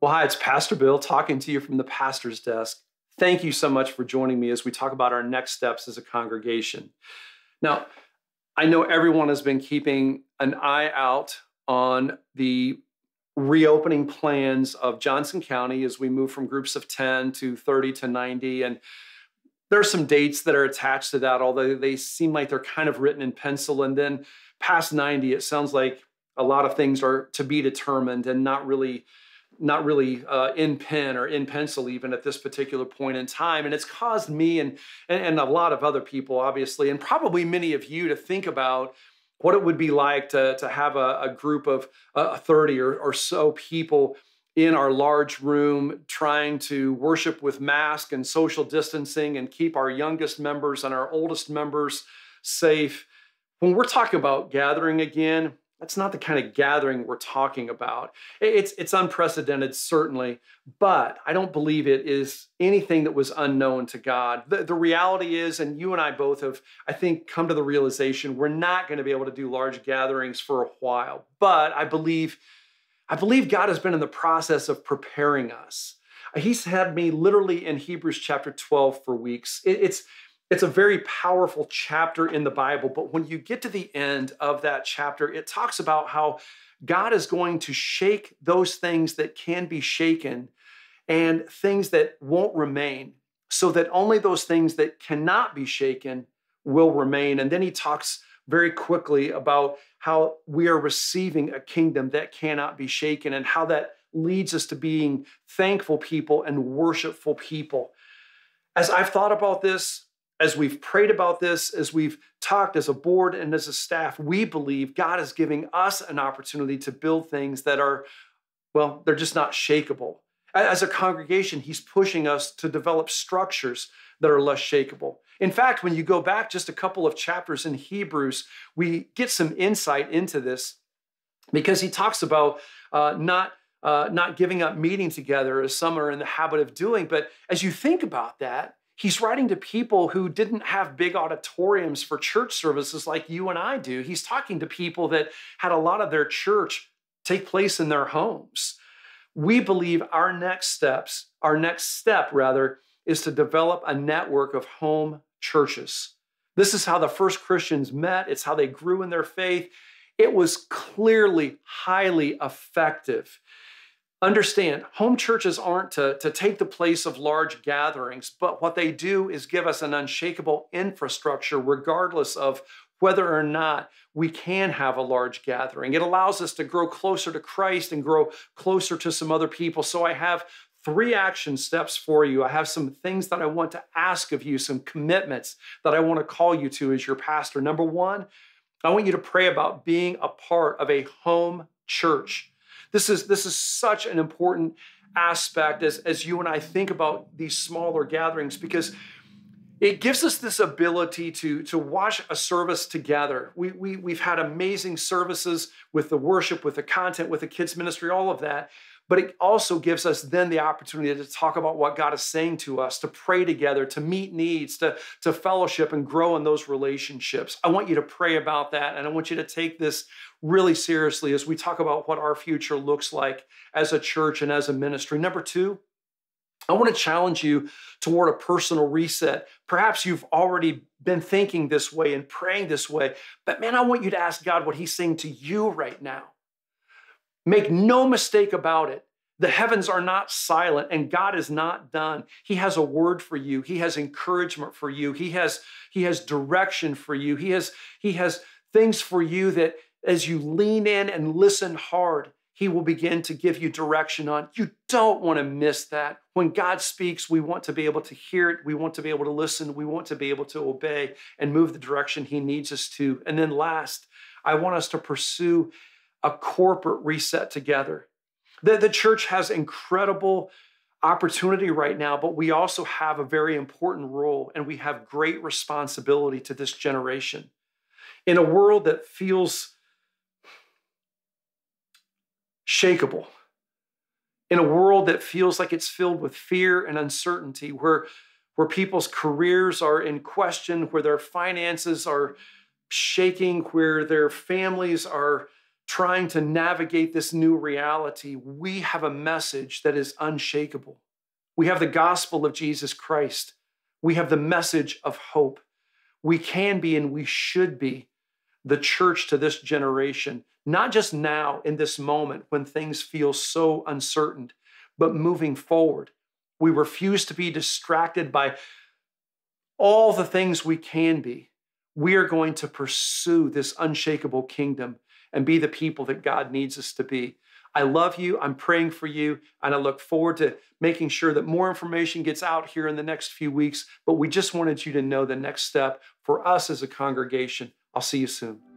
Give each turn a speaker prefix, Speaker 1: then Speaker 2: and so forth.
Speaker 1: Well, hi, it's Pastor Bill talking to you from the pastor's desk. Thank you so much for joining me as we talk about our next steps as a congregation. Now, I know everyone has been keeping an eye out on the reopening plans of Johnson County as we move from groups of 10 to 30 to 90. And there are some dates that are attached to that, although they seem like they're kind of written in pencil. And then past 90, it sounds like a lot of things are to be determined and not really in pen or in pencil even at this particular point in time. And it's caused me and a lot of other people, obviously, and probably many of you to think about what it would be like to have a group of 30 or so people in our large room trying to worship with mask and social distancing and keep our youngest members and our oldest members safe. When we're talking about gathering again, that's not the kind of gathering we're talking about. It's unprecedented, certainly, but I don't believe it is anything that was unknown to God. The reality is, and you and I both have, I think, come to the realization we're not going to be able to do large gatherings for a while. But I believe God has been in the process of preparing us. He's had me literally in Hebrews chapter 12 for weeks. It's a very powerful chapter in the Bible, but when you get to the end of that chapter, it talks about how God is going to shake those things that can be shaken and things that won't remain, so that only those things that cannot be shaken will remain. And then he talks very quickly about how we are receiving a kingdom that cannot be shaken and how that leads us to being thankful people and worshipful people. As I've thought about this, as we've prayed about this, as we've talked as a board and as a staff, we believe God is giving us an opportunity to build things that are, well, they're just not shakable. As a congregation, he's pushing us to develop structures that are less shakable. In fact, when you go back just a couple of chapters in Hebrews, we get some insight into this because he talks about not giving up meeting together as some are in the habit of doing. But as you think about that, he's writing to people who didn't have big auditoriums for church services like you and I do. He's talking to people that had a lot of their church take place in their homes. We believe our next step is to develop a network of home churches. This is how the first Christians met. It's how they grew in their faith. It was clearly highly effective. Understand, home churches aren't to take the place of large gatherings, but what they do is give us an unshakable infrastructure regardless of whether or not we can have a large gathering. It allows us to grow closer to Christ and grow closer to some other people. So I have 3 action steps for you. I have some things that I want to ask of you, some commitments that I want to call you to as your pastor. Number 1, I want you to pray about being a part of a home church. This is such an important aspect as you and I think about these smaller gatherings, because it gives us this ability to watch a service together. We've had amazing services with the worship, with the content, with the kids ministry, all of that. But it also gives us then the opportunity to talk about what God is saying to us, to pray together, to meet needs, to fellowship and grow in those relationships. I want you to pray about that, and I want you to take this really seriously as we talk about what our future looks like as a church and as a ministry. Number 2, I want to challenge you toward a personal reset. Perhaps you've already been thinking this way and praying this way, but man, I want you to ask God what he's saying to you right now. Make no mistake about it. The heavens are not silent and God is not done. He has a word for you. He has encouragement for you. He has direction for you. He has things for you that as you lean in and listen hard, he will begin to give you direction on. You don't want to miss that. When God speaks, we want to be able to hear it. We want to be able to listen. We want to be able to obey and move the direction he needs us to. And then last, I want us to pursue a corporate reset together. The church has incredible opportunity right now, but we also have a very important role and we have great responsibility to this generation. In a world that feels shakable, in a world that feels like it's filled with fear and uncertainty, where people's careers are in question, where their finances are shaking, where their families are trying to navigate this new reality, we have a message that is unshakable. We have the gospel of Jesus Christ. We have the message of hope. We can be and we should be the church to this generation, not just now in this moment when things feel so uncertain, but moving forward. We refuse to be distracted by all the things we can be. We are going to pursue this unshakable kingdom and be the people that God needs us to be. I love you. I'm praying for you. And I look forward to making sure that more information gets out here in the next few weeks. But we just wanted you to know the next step for us as a congregation. I'll see you soon.